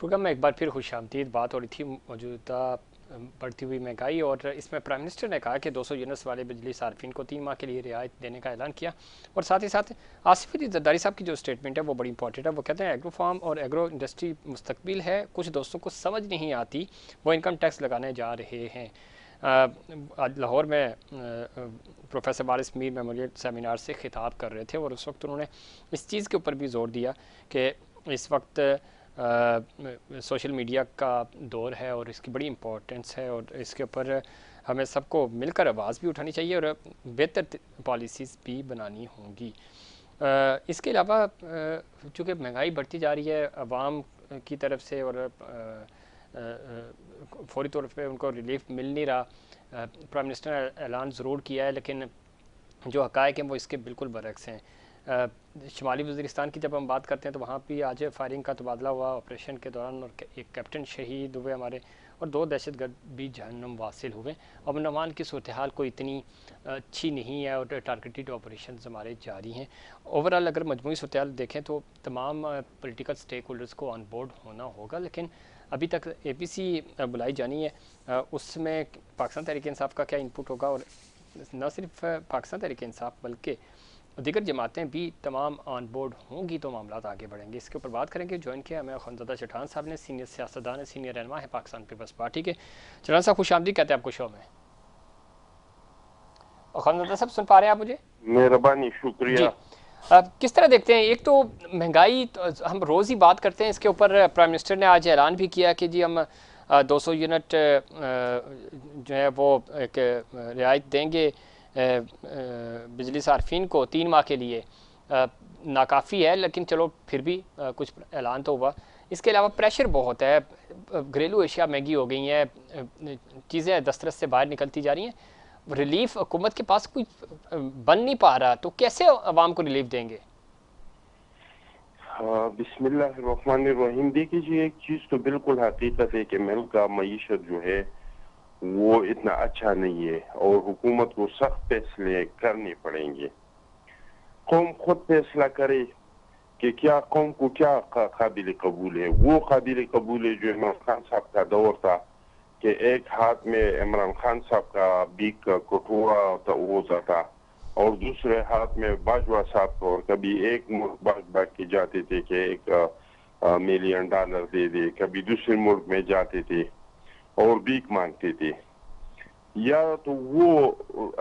Programme میں ایک بار پھر خوش آمدید. بات ہو رہی تھی موجودہ بڑھتی ہوئی مہنگائی اور اس میں پرائم منسٹر نے کہا کہ 200 یونٹس والے بجلی صارفین کو 3 ماہ کے لیے رعایت دینے کا اعلان کیا. اور ساتھ ہی ساتھ آصف علی زرداری صاحب کی جو اسٹیٹمنٹ ہے وہ بڑی امپورٹنٹ ہے. وہ کہتے ہیں ایگرو فارم اور ایگرو انڈسٹری مستقبل ہے, کچھ دوستوں کو سمجھ نہیں آتی, وہ انکم ٹیکس لگانے جا رہے ہیں. آج لاہور میں پروفیسر وارث میر میموریل سیمینار سے خطاب کر رہے تھے اور اس وقت انہوں نے اس چیز کے اوپر بھی زور دیا کہ اس وقت سوشل میڈیا کا دور ہے اور اس کی بڑی امپورٹنس ہے, اور اس کے اوپر ہمیں سب کو مل کر آواز بھی اٹھانی چاہیے اور بہتر پالیسیز بھی بنانی ہوں گی. اس کے علاوہ چونکہ مہنگائی بڑھتی جا رہی ہے عوام کی طرف سے اور فوری طور پہ ان کو ریلیف مل نہیں رہا. پرائم منسٹر نے اعلان ضرور کیا ہے لیکن جو حقائق ہیں وہ اس کے بالکل برعکس ہیں. شمالی وزیرستان کی جب ہم بات کرتے ہیں تو وہاں بھی آج فائرنگ کا تبادلہ ہوا آپریشن کے دوران, اور ایک کیپٹن شہید ہوئے ہمارے, اور 2 دہشت گرد بھی جہنم واصل ہوئے. امن امان کی صورتحال کوئی اتنی اچھی نہیں ہے اور ٹارگیٹڈ آپریشنز ہمارے جاری ہیں. اوورآل اگر مجموعی صورتحال دیکھیں تو تمام پولیٹیکل سٹیک ہولڈرز کو آن بورڈ ہونا ہوگا, لیکن ابھی تک اے پی سی بلائی جانی ہے, اس میں پاکستان تحریک انصاف کا کیا انپٹ ہوگا, اور نہ صرف پاکستان تحریک انصاف بلکہ دیگر جماعتیں بھی تمام آن بورڈ ہوں گی تو معاملات آگے بڑھیں گے. اس کے اوپر بات کریں گے. جوائن کیا ہمیں خانزادہ چٹھان صاحب نے, سینئر سیاستدان, سینئر رہنما ہے پاکستان پیپلز پارٹی کے. چٹھان صاحب خوش آمدید کہتے ہیں آپ کو شو میں. اور خانزادہ صاحب سن پا رہے ہیں آپ مجھے؟ مہربانی, شکریہ. جی, کس طرح دیکھتے ہیں, ایک تو مہنگائی ہم روز ہی بات کرتے ہیں, اس کے اوپر پرائم منسٹر نے آج اعلان بھی کیا کہ جی ہم 200 یونٹ جو ہے وہ ایک رعایت دیں گے بجلی صارفین کو 3 ماہ کے لیے. ناکافی ہے لیکن چلو پھر بھی کچھ اعلان تو ہوا. اس کے علاوہ پریشر بہت ہے, گھریلو اشیاء مہنگی ہو گئی ہیں, چیزیں دسترس سے باہر نکلتی جا رہی ہیں, ریلیف حکومت کے پاس کوئی بن نہیں پا رہا, تو کیسے عوام کو ریلیف دیں گے؟ بسم اللہ الرحمن الرحیم. دیکھیے جی, ایک چیز تو بالکل حقیقت ہے کہ ملک کا معیشت جو ہے وہ اتنا اچھا نہیں ہے اور حکومت کو سخت فیصلے کرنے پڑیں گے. قوم خود فیصلہ کرے کہ کیا قوم کو کیا قابل قبول ہے. وہ قابل قبول ہے جو عمران خان صاحب کا دور تھا کہ ایک ہاتھ میں عمران خان صاحب کا بیک کا کٹورا ہوتا تھا اور دوسرے ہاتھ میں باجوہ صاحب کو, اور کبھی ایک ملک بھاگ کے جاتے تھے کہ $1 ملین دے دے, کبھی دوسرے ملک میں جاتے تھے اور بیک مانگتے تھے. یا تو وہ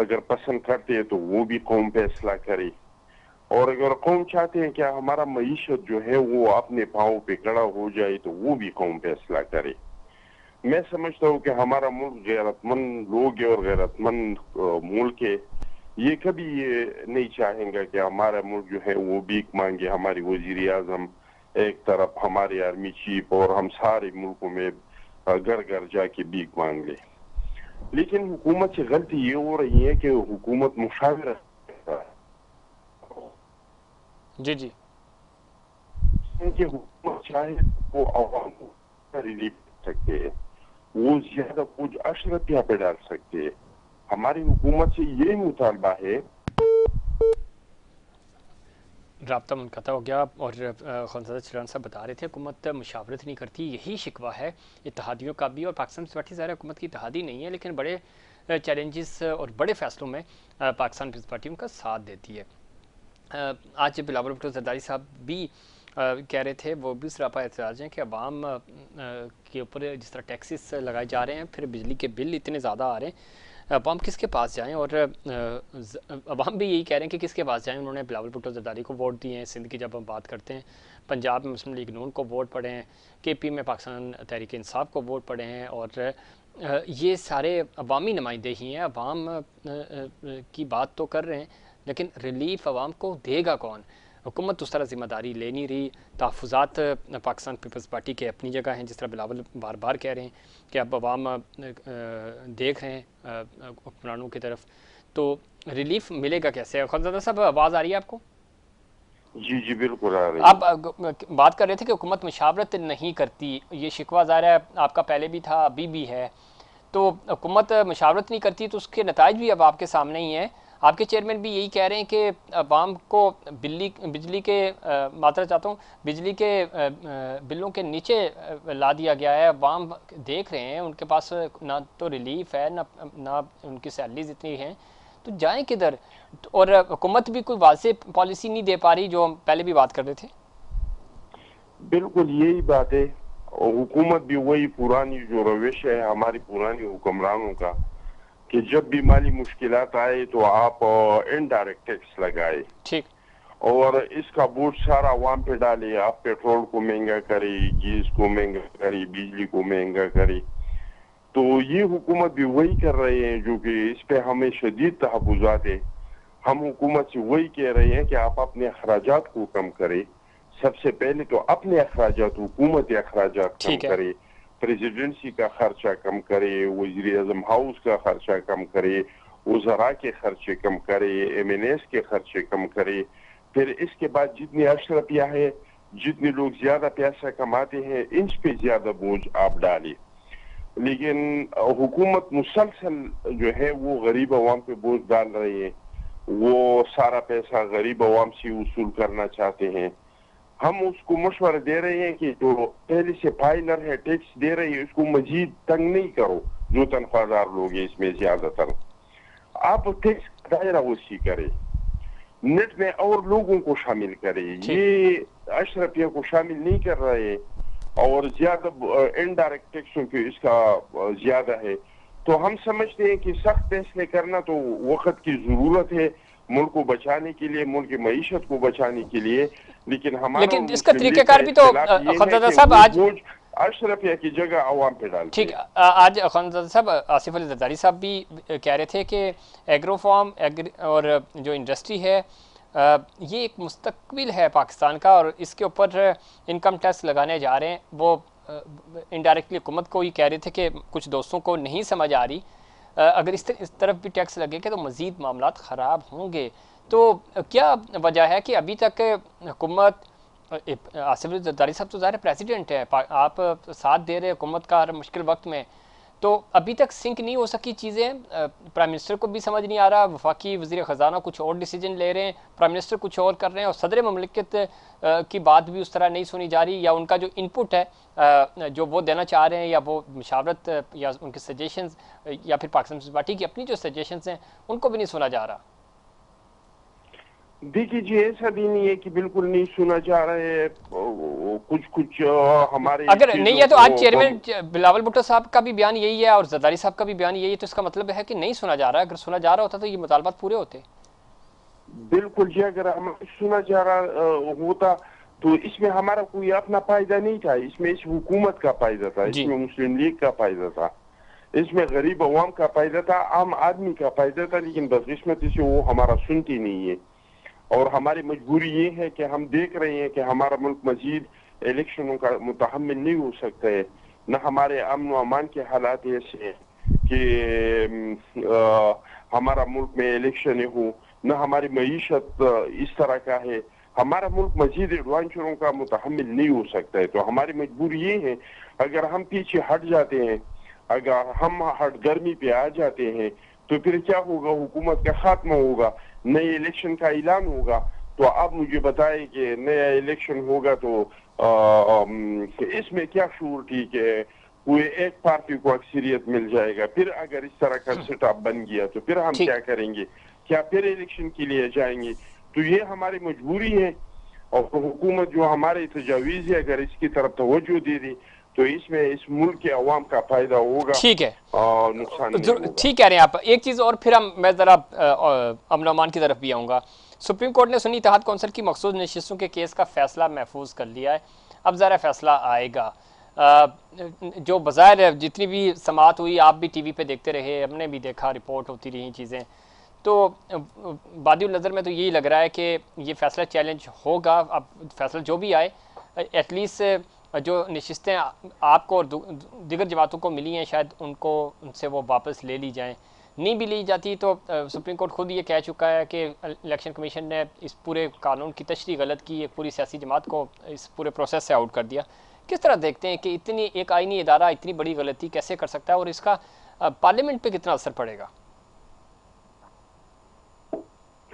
اگر پسند کرتے ہیں تو وہ بھی قوم فیصلہ کرے, اور اگر قوم چاہتے ہیں کہ ہمارا معیشت جو ہے وہ اپنے پاؤں پہ کھڑا ہو جائے تو وہ بھی قوم فیصلہ کرے. میں سمجھتا ہوں کہ ہمارا ملک غیرت مند لوگ ہے اور غیرت مند ملک ہے. یہ کبھی یہ نہیں چاہیں گا کہ ہمارا ملک جو ہے وہ بھیک مانگے, ہماری وزیر اعظم ایک طرف, ہماری آرمی چیف, اور ہم سارے ملکوں میں گھر گھر جا کے بھیک مانگ لیں. لیکن حکومت سے غلطی یہ ہو رہی ہے کہ حکومت مشاورت جی جی کہ حکومت چاہے وہ عوام کو ریلیف سکتے ہیں, وہ زیادہ کچھ اشرفیہ پہ ڈال سکتے ہیں. ہماری حکومت سے یہ مطالبہ ہے. رابطہ منقطع ہو گیا, اور خانزادہ چٹھان صاحب بتا رہے تھے حکومت مشاورت نہیں کرتی. یہی شکوہ ہے اتحادیوں کا بھی, اور پاکستان پیپلز پارٹی ظاہر حکومت کی اتحادی نہیں ہے لیکن بڑے چیلنجز اور بڑے فیصلوں میں پاکستان پیپلز پارٹی ان کا ساتھ دیتی ہے. آج بلاول بھٹو زرداری صاحب بھی کہہ رہے تھے, وہ بھی سراپا اعتراض ہیں کہ عوام کے اوپر جس طرح ٹیکسز لگائے جا رہے ہیں, پھر بجلی کے بل اتنے زیادہ آ رہے ہیں, عوام کس کے پاس جائیں, اور عوام بھی یہی کہہ رہے ہیں کہ کس کے پاس جائیں. انہوں نے بلاول بھٹو زرداری کو ووٹ دیے ہیں. سندھ کی جب ہم بات کرتے ہیں, پنجاب میں مسلم لیگ نون کو ووٹ پڑے ہیں, کے پی میں پاکستان تحریک انصاف کو ووٹ پڑے ہیں, اور یہ سارے عوامی نمائندے ہی ہیں. عوام کی بات تو کر رہے ہیں لیکن ریلیف عوام کو دے گا کون؟ حکومت اس طرح ذمہ داری لے نہیں رہی. تحفظات پاکستان پیپلز پارٹی کے اپنی جگہ ہیں, جس طرح بلاول بار بار کہہ رہے ہیں کہ اب عوام دیکھ رہے ہیں حکمرانوں کی طرف, تو ریلیف ملے گا کیسے؟ خانزادہ صاحب آواز آ رہی ہے آپ کو؟ جی جی بالکل آ رہی ہے. آپ بات کر رہے تھے کہ حکومت مشاورت نہیں کرتی, یہ شکوہ ظاہر ہے آپ کا پہلے بھی تھا ابھی بھی ہے. تو حکومت مشاورت نہیں کرتی تو اس کے نتائج بھی اب آپ کے سامنے ہی ہیں. آپ کے چیئرمین بھی یہی کہہ رہے ہیں کہ عوام کو بجلی کے معذرت چاہتا ہوں بجلی کے بلوں کے نیچے لا دیا گیا ہے. عوام دیکھ رہے ہیں ان کے پاس نہ تو ریلیف ہے نہ ان کی سیلریز اتنی ہیں, تو جائیں کدھر؟ اور حکومت بھی کوئی واضح پالیسی نہیں دے پا رہی, جو ہم پہلے بھی بات کر رہے تھے. بالکل یہی بات ہے, اور حکومت بھی وہی پرانی جو روش ہے ہماری پرانی حکمرانوں کا کہ جب بھی مالی مشکلات آئے تو آپ انڈائریکٹ ٹیکس لگائے ٹھیک, اور اس کا بوجھ سارا عوام پہ ڈالے. آپ پیٹرول کو مہنگا کرے, گیس کو مہنگا کرے, بجلی کو مہنگا کرے. تو یہ حکومت بھی وہی کر رہے ہیں جو کہ اس پہ ہمیں شدید تحفظات ہے. ہم حکومت سے وہی کہہ رہے ہیں کہ آپ اپنے اخراجات کو کم کرے. سب سے پہلے تو اپنے اخراجات, حکومتی اخراجات کم ٹھیک ہے, کرے, پریزیڈنسی کا خرچہ کم کرے, وزیر اعظم ہاؤس کا خرچہ کم کرے, وزراء کے خرچے کم کرے, ایم این ایس کے خرچے کم کرے. پھر اس کے بعد جتنی اشرفیہ ہے, جتنے لوگ زیادہ پیسہ کماتے ہیں, ان پہ زیادہ بوجھ آپ ڈالیں. لیکن حکومت مسلسل جو ہے وہ غریب عوام پہ بوجھ ڈال رہی ہے. وہ سارا پیسہ غریب عوام سے وصول کرنا چاہتے ہیں. ہم اس کو مشورہ دے رہے ہیں کہ جو پہلے سے فائلر ہے ٹیکس دے رہی ہے اس کو مزید تنگ نہیں کرو. جو تنخواہ دار لوگ ہیں اس میں زیادہ تر آپ ٹیکس کا دائرہ وسیع کرے, نیٹ میں اور لوگوں کو شامل کرے. یہ اشرفیہ کو شامل نہیں کر رہے اور زیادہ انڈائریکٹ ٹیکسوں کے اس کا زیادہ ہے. تو ہم سمجھتے ہیں کہ سخت فیصلے کرنا تو وقت کی ضرورت ہے ملک کو بچانے کے لیے, ملک کی معیشت کو بچانے کے لیے. لیکن ہمارا لیکن اس کا طریقہ کار بھی تو خانزادہ صاحب آج اشرفیہ کی جگہ عوام پہ ڈالتے ٹھیک, آج خانزادہ صاحب آصف علی زرداری صاحب بھی کہہ رہے تھے کہ ایگرو فارم اور جو انڈسٹری ہے یہ ایک مستقبل ہے پاکستان کا, اور اس کے اوپر انکم ٹیکس لگانے جا رہے ہیں. وہ انڈائریکٹلی حکومت کو ہی کہہ رہے تھے کہ کچھ دوستوں کو نہیں سمجھ آ رہی, اگر اس طرف بھی ٹیکس لگے گا تو مزید معاملات خراب ہوں گے. تو کیا وجہ ہے کہ ابھی تک حکومت, آصف علی زرداری صاحب تو ظاہر پریزیڈنٹ ہے, آپ ساتھ دے رہے حکومت کا ہر مشکل وقت میں, تو ابھی تک سنک نہیں ہو سکی چیزیں؟ پرائم منسٹر کو بھی سمجھ نہیں آ رہا, وفاقی وزیر خزانہ کچھ اور ڈیسیجن لے رہے ہیں, پرائم منسٹر کچھ اور کر رہے ہیں, اور صدر مملکت کی بات بھی اس طرح نہیں سنی جا رہی, یا ان کا جو ان پٹ ہے جو وہ دینا چاہ رہے ہیں, یا وہ مشاورت یا ان کے سجیشنز, یا پھر پاکستان پیپلز پارٹی کی اپنی جو سجیشنز ہیں ان کو بھی نہیں سنا جا رہا. دیکھیے جی, ایسا بھی نہیں ہے کہ بالکل نہیں سنا جا رہا ہے. کچھ ہمارے اگر نہیں ہے تو آج چیئرمین بلاول بھٹو صاحب کا بھی بیان یہی ہے اور زرداری صاحب کا بھی بیان یہی ہے, تو اس کا مطلب ہے کہ نہیں سنا جا رہا ہے. اگر سنا جا رہا ہوتا تو یہ مطالبات پورے ہوتے. بالکل جی, اگر ہمیں سنا جا رہا ہوتا تو اس میں ہمارا کوئی اپنا فائدہ نہیں تھا. اس میں اس حکومت کا فائدہ تھا, اس میں مسلم لیگ کا فائدہ تھا, اس میں غریب عوام کا فائدہ تھا, عام آدمی کا فائدہ تھا. لیکن بدقسمتی سے وہ ہمارا سنتی نہیں ہے, اور ہماری مجبوری یہ ہے کہ ہم دیکھ رہے ہیں کہ ہمارا ملک مزید الیکشنوں کا متحمل نہیں ہو سکتا ہے. نہ ہمارے امن و امان کے حالات ایسے ہیں کہ ہمارا ملک میں الیکشن ہو, نہ ہماری معیشت اس طرح کا ہے. ہمارا ملک مزید ایڈوانچروں کا متحمل نہیں ہو سکتا ہے. تو ہماری مجبوری یہ ہے, اگر ہم پیچھے ہٹ جاتے ہیں, اگر ہم ہٹ گرمی پہ آ جاتے ہیں, تو پھر کیا ہوگا؟ حکومت کا خاتمہ ہوگا, نئے الیکشن کا اعلان ہوگا. تو آپ مجھے بتائیں کہ نیا الیکشن ہوگا تو اس میں کیا شعور ٹھیک ہے؟ کوئی ایک پارٹی کو اکثریت مل جائے گا. پھر اگر اس طرح کا سیٹ اپ بن گیا تو پھر ہم کیا کریں گے؟ کیا پھر الیکشن کے لیے جائیں گے؟ تو یہ ہماری مجبوری ہے, اور حکومت جو ہمارے تجاویز ہے اگر اس کی طرف توجہ دے دی تو اس میں اس ملک کے عوام کا فائدہ ہوگا, ٹھیک ہے, نقصان نہیں ہوگا. ٹھیک کہہ رہے ہیں آپ. ایک چیز اور پھر میں ذرا امن و امان کی طرف بھی آؤں گا. سپریم کورٹ نے سنی اتحاد کونسل کی مخصوص نشستوں کے کیس کا فیصلہ محفوظ کر لیا ہے. اب ذرا فیصلہ آئے گا. جو بظاہر جتنی بھی سماعت ہوئی, آپ بھی ٹی وی پہ دیکھتے رہے, ہم نے بھی دیکھا, رپورٹ ہوتی رہی چیزیں, تو بادی النظر میں تو یہی لگ رہا ہے کہ یہ فیصلہ چیلنج ہوگا. اب فیصلہ جو بھی آئے, ایٹ لیسٹ جو نشستیں آپ کو اور دیگر جماعتوں کو ملی ہیں شاید ان سے وہ واپس لے لی جائیں. نہیں بھی لی جاتی تو سپریم کورٹ خود یہ کہہ چکا ہے کہ الیکشن کمیشن نے اس پورے قانون کی تشریح غلط کی, ایک پوری سیاسی جماعت کو اس پورے پروسیس سے آؤٹ کر دیا. کس طرح دیکھتے ہیں کہ اتنی ایک آئینی ادارہ اتنی بڑی غلطی کیسے کر سکتا ہے, اور اس کا پارلیمنٹ پہ کتنا اثر پڑے گا؟